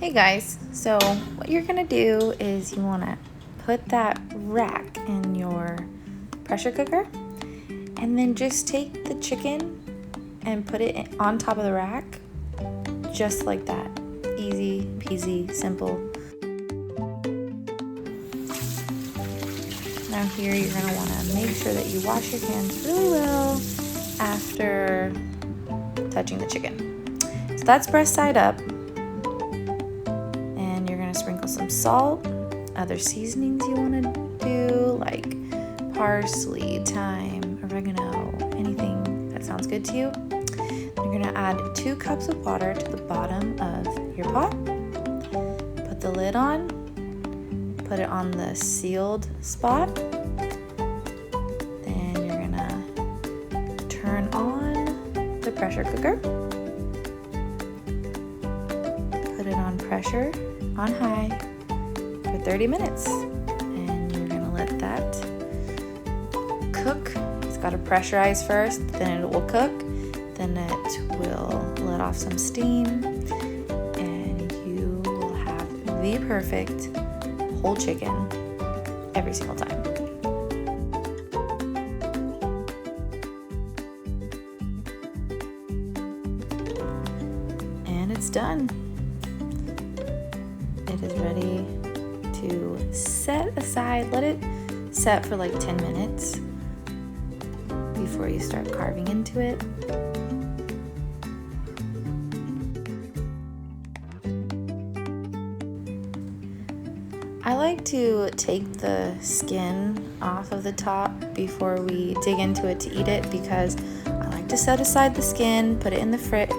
Hey guys, so what you're gonna do is you wanna put that rack in your pressure cooker and then just take the chicken and put it on top of the rack, just like that. Easy peasy, simple. Now here you're gonna wanna make sure that you wash your hands really well after touching the chicken. So that's breast side up. Sprinkle some salt, other seasonings you want to do like parsley, thyme, oregano, anything that sounds good to you. You're going to add 2 cups of water to the bottom of your pot. Put the lid on, put it on the sealed spot. Then you're going to turn on the pressure cooker. Put it on pressure on high for 30 minutes, and you're gonna let that cook. It's got to pressurize first, then it will cook, then it will let off some steam, and you will have the perfect whole chicken every single time. And it's done. It is ready to set aside. Let it set for like 10 minutes before you start carving into it. I like to take the skin off of the top before we dig into it to eat it, because I like to set aside the skin, put it in the fridge,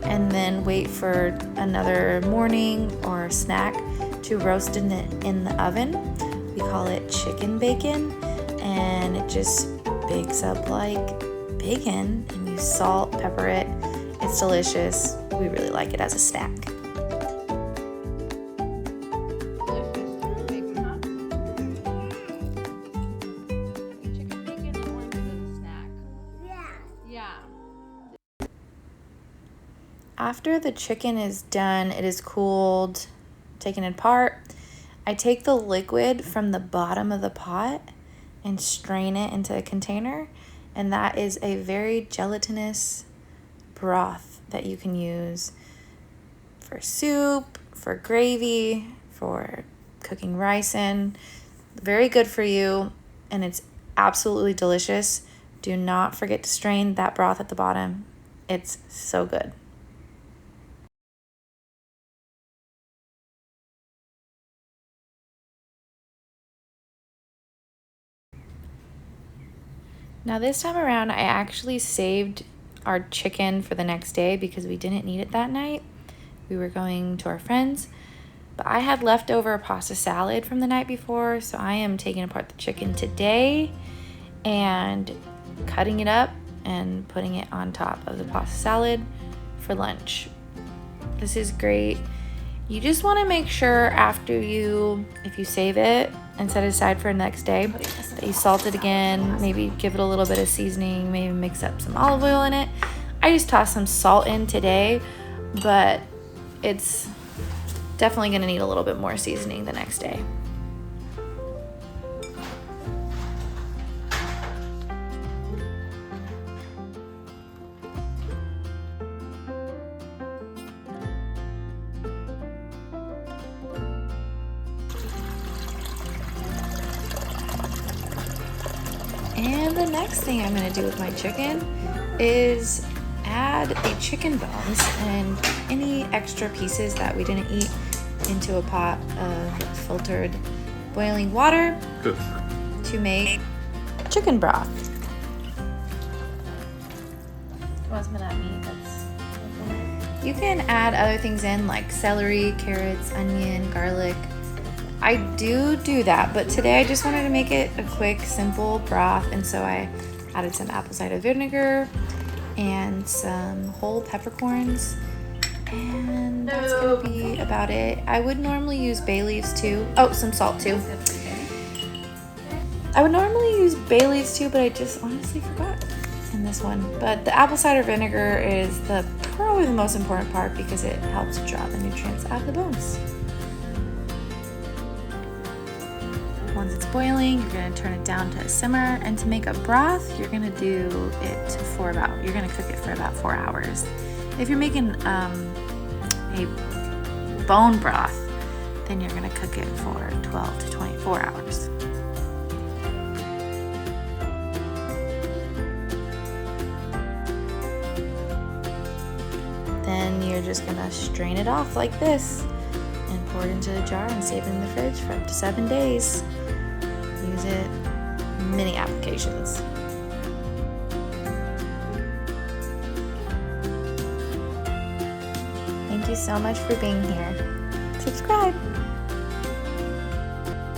and then wait for another morning or snack to roast in the oven. We call it chicken bacon, and it just bakes up like bacon, and you salt, pepper it. It's delicious. We really like it as a snack. After the chicken is done, it is cooled, taken apart. I take the liquid from the bottom of the pot and strain it into a container, and that is a very gelatinous broth that you can use for soup, for gravy, for cooking rice in. Very good for you, and it's absolutely delicious. Do not forget to strain that broth at the bottom. It's so good. Now this time around, I actually saved our chicken for the next day because we didn't need it that night. We were going to our friends, but I had leftover pasta salad from the night before, so I am taking apart the chicken today and cutting it up and putting it on top of the pasta salad for lunch. This is great. You just want to make sure if you save it and set it aside for the next day, that you salt it again, maybe give it a little bit of seasoning, maybe mix up some olive oil in it. I just tossed some salt in today, but it's definitely going to need a little bit more seasoning the next day. And the next thing I'm going to do with my chicken is add the chicken bones and any extra pieces that we didn't eat into a pot of filtered boiling water to make chicken broth. You can add other things in like celery, carrots, onion, garlic. I do that, but today I just wanted to make it a quick, simple broth, and so I added some apple cider vinegar and some whole peppercorns, and that's gonna be about it. I would normally use bay leaves too. Oh, some salt too. I would normally use bay leaves too, but I just honestly forgot. in this one. But the apple cider vinegar is probably the most important part because it helps draw the nutrients out of the bones. Once it's boiling, you're going to turn it down to a simmer, and to make a broth, you're going to do it for you're going to cook it for about 4 hours. If you're making a bone broth, then you're going to cook it for 12 to 24 hours. Then you're just going to strain it off like this and pour it into a jar and save it in the fridge for up to 7 days. Use it in many applications. Thank you so much for being here. Subscribe.